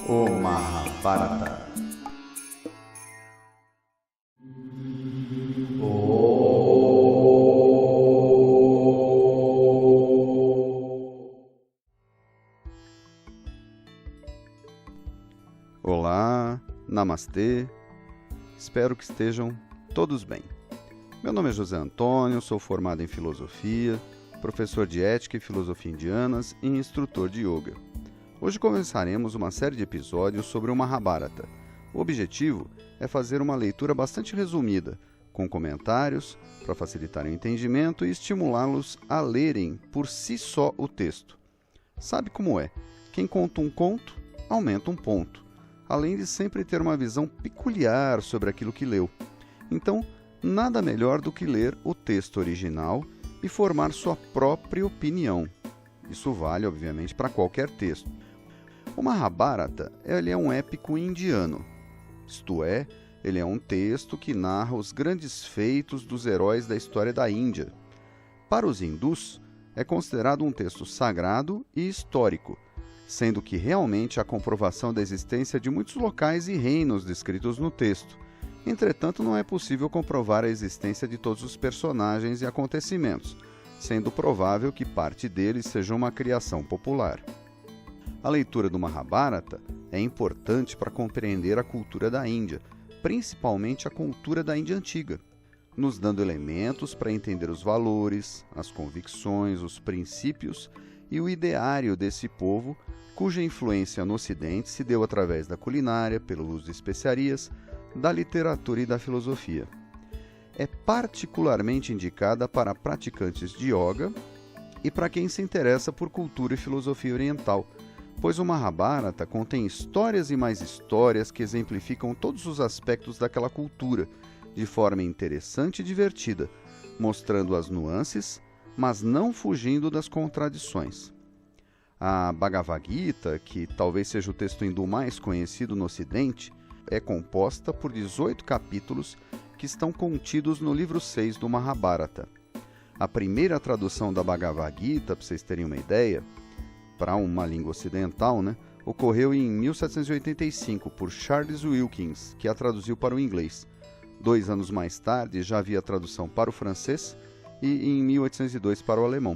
O Mahabharata. Olá, namastê, espero que estejam todos bem. Meu nome é José Antônio, sou formado em filosofia, professor de ética e filosofia indianas e instrutor de yoga. Hoje começaremos uma série de episódios sobre o Mahabharata. O objetivo é fazer uma leitura bastante resumida, com comentários, para facilitar o entendimento e estimulá-los a lerem por si só o texto. Sabe como é? Quem conta um conto, aumenta um ponto, além de sempre ter uma visão peculiar sobre aquilo que leu. Então, nada melhor do que ler o texto original e formar sua própria opinião. Isso vale, obviamente, para qualquer texto. O Mahabharata ele é um épico indiano, isto é, ele é um texto que narra os grandes feitos dos heróis da história da Índia. Para os hindus, é considerado um texto sagrado e histórico, sendo que realmente há comprovação da existência de muitos locais e reinos descritos no texto. Entretanto, não é possível comprovar a existência de todos os personagens e acontecimentos, sendo provável que parte deles seja uma criação popular. A leitura do Mahabharata é importante para compreender a cultura da Índia, principalmente a cultura da Índia antiga, nos dando elementos para entender os valores, as convicções, os princípios e o ideário desse povo, cuja influência no Ocidente se deu através da culinária, pelo uso de especiarias, da literatura e da filosofia. É particularmente indicada para praticantes de yoga e para quem se interessa por cultura e filosofia oriental, pois o Mahabharata contém histórias e mais histórias que exemplificam todos os aspectos daquela cultura, de forma interessante e divertida, mostrando as nuances, mas não fugindo das contradições. A Bhagavad Gita, que talvez seja o texto hindu mais conhecido no Ocidente, é composta por 18 capítulos que estão contidos no livro 6 do Mahabharata. A primeira tradução da Bhagavad Gita, para vocês terem uma ideia, para uma língua ocidental, ocorreu em 1785 por Charles Wilkins, que a traduziu para o inglês. 2 anos mais tarde já havia tradução para o francês e em 1802 para o alemão.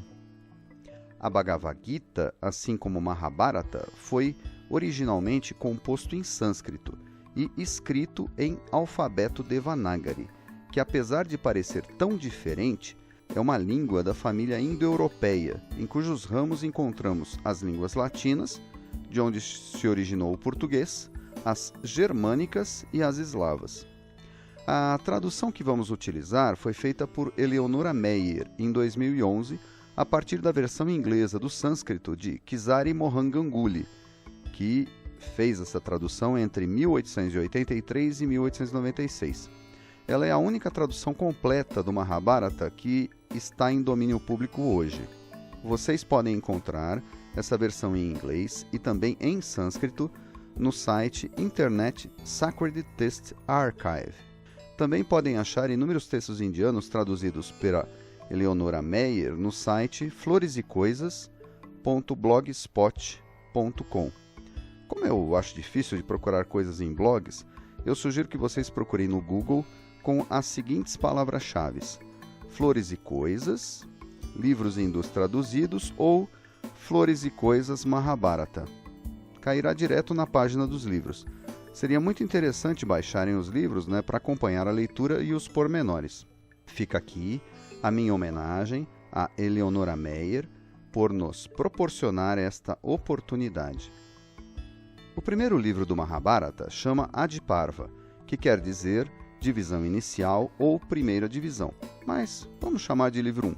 A Bhagavad Gita, assim como o Mahabharata, foi originalmente composto em sânscrito e escrito em alfabeto Devanagari, que apesar de parecer tão diferente, é uma língua da família indo-europeia, em cujos ramos encontramos as línguas latinas, de onde se originou o português, as germânicas e as eslavas. A tradução que vamos utilizar foi feita por Eleonora Meyer, em 2011, a partir da versão inglesa do sânscrito de Kesari Mohan Ganguly, que fez essa tradução entre 1883 e 1896. Ela é a única tradução completa do Mahabharata que está em domínio público hoje. Vocês podem encontrar essa versão em inglês e também em sânscrito no site Internet Sacred Text Archive. Também podem achar inúmeros textos indianos traduzidos pela Eleonora Meyer no site floresecoisas.blogspot.com. Como eu acho difícil de procurar coisas em blogs, eu sugiro que vocês procurem no Google com as seguintes palavras-chave: Flores e Coisas, livros hindus traduzidos ou Flores e Coisas Mahabharata. Cairá direto na página dos livros. Seria muito interessante baixarem os livros para acompanhar a leitura e os pormenores. Fica aqui a minha homenagem a Eleonora Meyer por nos proporcionar esta oportunidade. O primeiro livro do Mahabharata chama Adiparva, que quer dizer divisão inicial ou primeira divisão, mas vamos chamar de livro 1.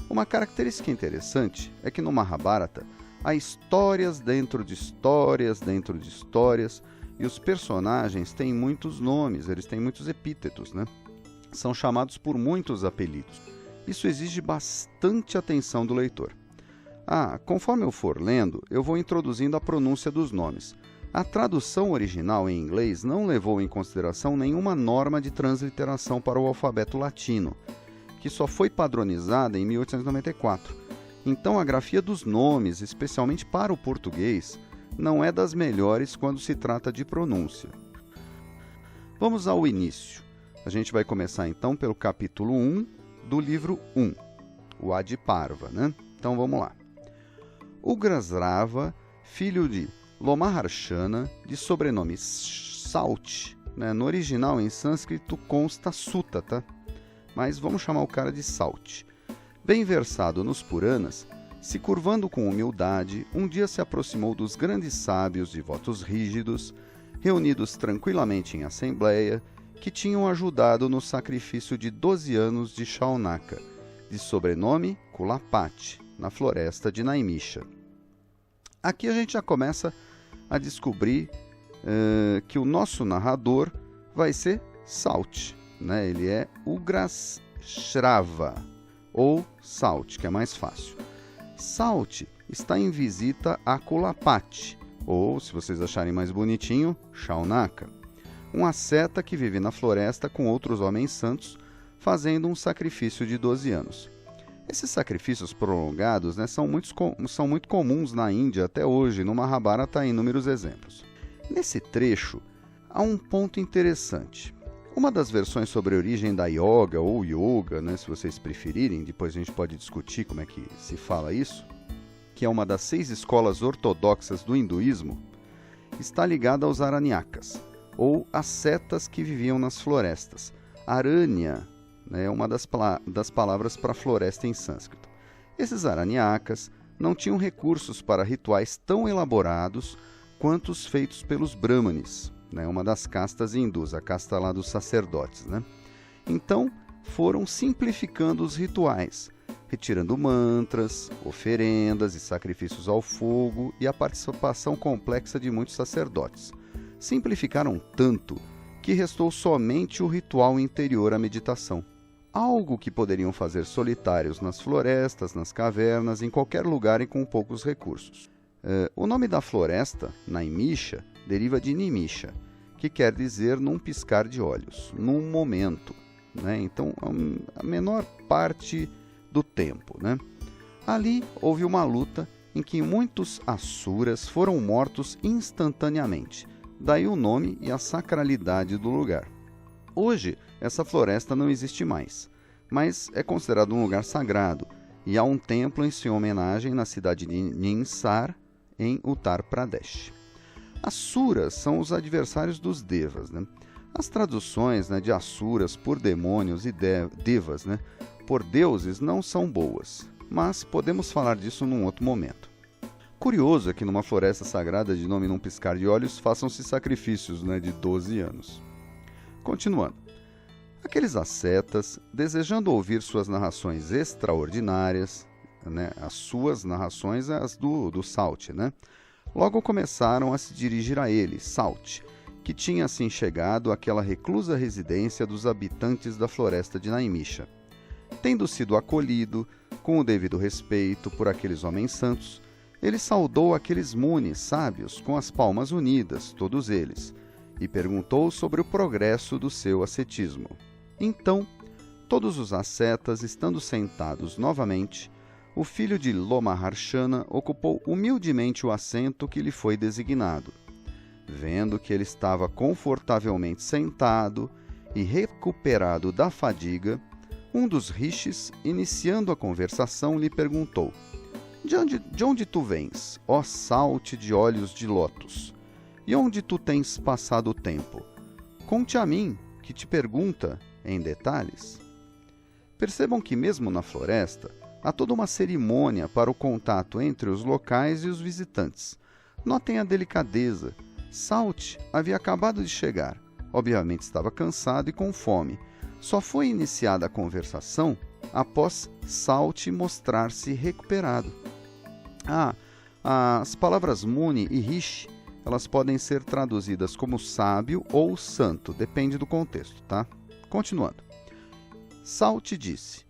Uma característica interessante é que no Mahabharata há histórias dentro de histórias dentro de histórias e os personagens têm muitos nomes, eles têm muitos epítetos, São chamados por muitos apelidos. Isso exige bastante atenção do leitor. Conforme eu for lendo, eu vou introduzindo a pronúncia dos nomes. A tradução original em inglês não levou em consideração nenhuma norma de transliteração para o alfabeto latino, que só foi padronizada em 1894. Então, a grafia dos nomes, especialmente para o português, não é das melhores quando se trata de pronúncia. Vamos ao início. A gente vai começar então pelo capítulo 1 do livro 1, o Adiparva, né? Então vamos lá. Ugrasrava, filho de Lomaharshana, de sobrenome Sauti, né? No original em sânscrito consta Sutta, tá? Mas vamos chamar o cara de Sauti. Bem versado nos Puranas, se curvando com humildade, um dia se aproximou dos grandes sábios de votos rígidos, reunidos tranquilamente em assembleia, que tinham ajudado no sacrifício de 12 anos de Shaunaka, de sobrenome Kulapati, na floresta de Naimisha. Aqui a gente já começa a descobrir que o nosso narrador vai ser Sauti, né? Ele é Ugrasrava, ou Sauti, que é mais fácil. Sauti está em visita a Kulapati, ou, se vocês acharem mais bonitinho, Shaunaka, um asceta que vive na floresta com outros homens santos, fazendo um sacrifício de 12 anos. Esses sacrifícios prolongados, né, são muito comuns na Índia até hoje, no Mahabharata há inúmeros exemplos. Nesse trecho, há um ponto interessante. Uma das versões sobre a origem da yoga, ou yoga, né, se vocês preferirem, depois a gente pode discutir como é que se fala isso, que é uma das 6 escolas ortodoxas do hinduísmo, está ligada aos Aranyakas, ou ascetas que viviam nas florestas. Aranya, né, é uma das palavras para floresta em sânscrito. Esses Aranyakas não tinham recursos para rituais tão elaborados quanto os feitos pelos Brahmanes, né, uma das castas hindus, a casta lá dos sacerdotes, né? Então, foram simplificando os rituais, retirando mantras, oferendas e sacrifícios ao fogo e a participação complexa de muitos sacerdotes. Simplificaram tanto que restou somente o ritual interior à meditação. Algo que poderiam fazer solitários nas florestas, nas cavernas, em qualquer lugar e com poucos recursos. O nome da floresta, Naimisha, deriva de Nimisha, que quer dizer num piscar de olhos, num momento, né? Então, a menor parte do tempo, né? Ali houve uma luta em que muitos asuras foram mortos instantaneamente, daí o nome e a sacralidade do lugar. Hoje, essa floresta não existe mais, mas é considerado um lugar sagrado, e há um templo em sua homenagem na cidade de Ninsar, em Uttar Pradesh. Asuras são os adversários dos Devas, né? As traduções, né, de Asuras por demônios e Devas, né, por deuses não são boas, mas podemos falar disso num outro momento. Curioso é que numa floresta sagrada de nome num piscar de olhos façam-se sacrifícios, né, de 12 anos. Continuando. Aqueles ascetas, desejando ouvir suas narrações extraordinárias, né, as suas narrações, as do Sauti, né, logo começaram a se dirigir a ele, Sauti, que tinha assim chegado àquela reclusa residência dos habitantes da floresta de Naimisha. Tendo sido acolhido, com o devido respeito por aqueles homens santos, ele saudou aqueles munis sábios com as palmas unidas, todos eles, e perguntou sobre o progresso do seu ascetismo. Então, todos os ascetas, estando sentados novamente, o filho de Lomaharshana ocupou humildemente o assento que lhe foi designado. Vendo que ele estava confortavelmente sentado e recuperado da fadiga, um dos rishis, iniciando a conversação, lhe perguntou: De onde tu vens, ó Sauti de olhos de lótus? E onde tu tens passado o tempo? Conte a mim, que te pergunta em detalhes. Percebam que mesmo na floresta, há toda uma cerimônia para o contato entre os locais e os visitantes. Notem a delicadeza. Sauti havia acabado de chegar. Obviamente estava cansado e com fome. Só foi iniciada a conversação após Sauti mostrar-se recuperado. As palavras Muni e Rishi, elas podem ser traduzidas como sábio ou santo, depende do contexto, tá? Continuando. Sauti disse: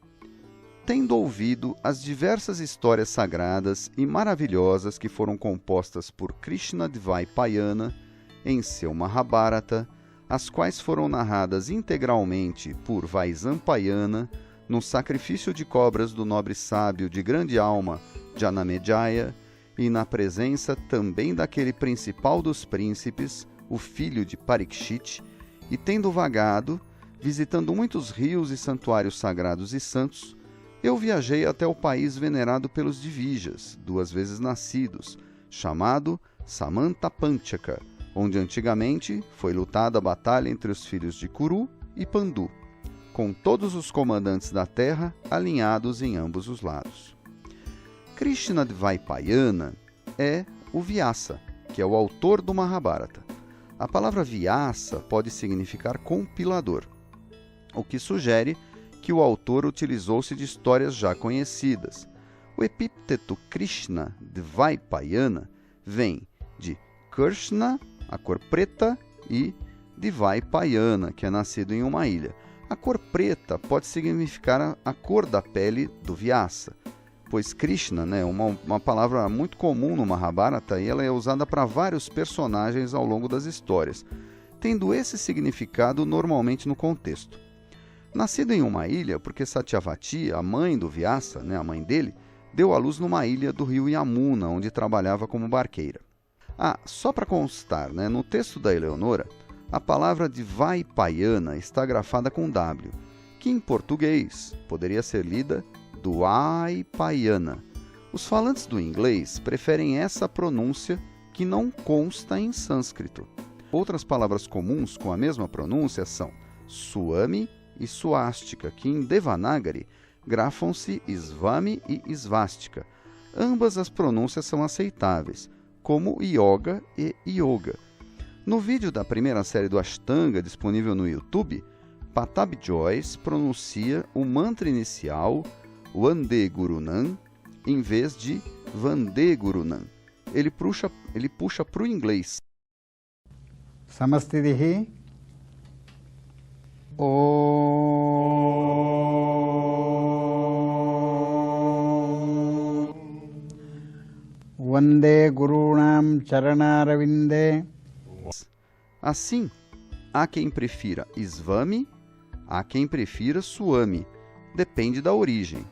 Tendo ouvido as diversas histórias sagradas e maravilhosas que foram compostas por Krishnadvaipayana em seu Mahabharata, as quais foram narradas integralmente por Vaisampayana no sacrifício de cobras do nobre sábio de grande alma Janamejaya e na presença também daquele principal dos príncipes, o filho de Parikshit, e tendo vagado, visitando muitos rios e santuários sagrados e santos, eu viajei até o país venerado pelos Divijas, 2 vezes nascidos, chamado Samantapanchaka, onde antigamente foi lutada a batalha entre os filhos de Kuru e Pandu, com todos os comandantes da terra alinhados em ambos os lados. Krishna Dvaipayana é o Vyasa, que é o autor do Mahabharata. A palavra Vyasa pode significar compilador, o que sugere que o autor utilizou-se de histórias já conhecidas. O epíteto Krishna Dvaipayana vem de Krishna, a cor preta, e Dvaipayana, que é nascido em uma ilha. A cor preta pode significar a cor da pele do Vyasa, pois Krishna é uma palavra muito comum no Mahabharata e ela é usada para vários personagens ao longo das histórias, tendo esse significado normalmente no contexto. Nascido em uma ilha, porque Satyavati, a mãe do Vyasa, a mãe dele, deu à luz numa ilha do rio Yamuna, onde trabalhava como barqueira. Só para constar, no texto da Eleonora, a palavra Dvaipayana está grafada com W, que em português poderia ser lida Dvaipayana. Os falantes do inglês preferem essa pronúncia que não consta em sânscrito. Outras palavras comuns com a mesma pronúncia são Swami e Swastika, que em Devanagari grafam-se Svami e Svastika. Ambas as pronúncias são aceitáveis, como Yoga e Yoga. No vídeo da primeira série do Ashtanga, disponível no YouTube, Patabi Joyce pronuncia o mantra inicial Vande Gurunam em vez de Vande Gurunam. Ele puxa para o inglês. Samastidihi Vande Gurunam Charanaravinda. Assim, há quem prefira Svami, há quem prefira Swami. Depende da origem.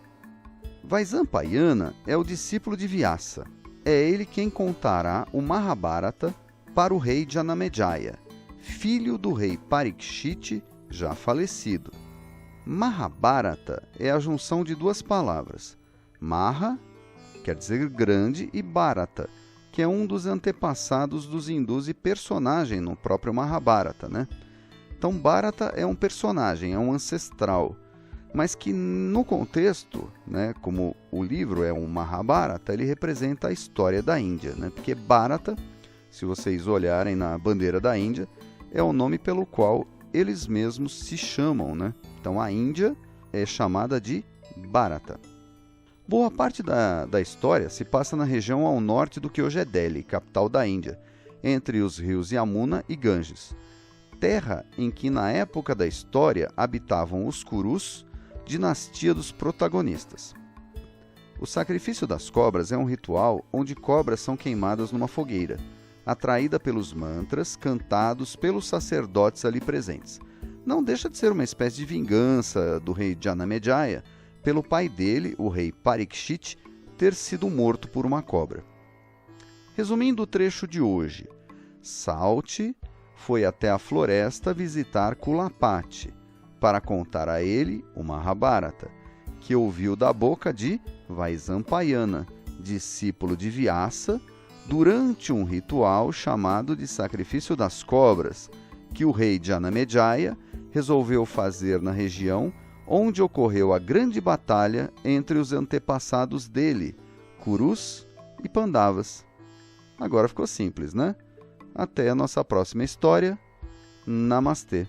Vaisampayana é o discípulo de Vyasa. É ele quem contará o Mahabharata para o rei Janamejaya, filho do rei Parikshit, já falecido. Mahabharata é a junção de 2 palavras. Maha, quer dizer grande, e Bharata, que é um dos antepassados dos hindus e personagem no próprio Mahabharata, Então, Bharata é um personagem, é um ancestral, mas que no contexto, como o livro é um Mahabharata, ele representa a história da Índia, porque Bharata, se vocês olharem na bandeira da Índia, é o nome pelo qual eles mesmos se chamam, Então, a Índia é chamada de Bharata. Boa parte da história se passa na região ao norte do que hoje é Delhi, capital da Índia, entre os rios Yamuna e Ganges, terra em que na época da história habitavam os Kurus, dinastia dos protagonistas. O sacrifício das cobras é um ritual onde cobras são queimadas numa fogueira, atraída pelos mantras cantados pelos sacerdotes ali presentes. Não deixa de ser uma espécie de vingança do rei Janamejaya pelo pai dele, o rei Parikshit, ter sido morto por uma cobra. Resumindo o trecho de hoje, Salti foi até a floresta visitar Kulapati para contar a ele o Mahabharata, que ouviu da boca de Vaisampayana, discípulo de Vyasa, durante um ritual chamado de Sacrifício das Cobras, que o rei Janamejaya resolveu fazer na região onde ocorreu a grande batalha entre os antepassados dele, Kurus e Pandavas. Agora ficou simples, Até a nossa próxima história. Namastê.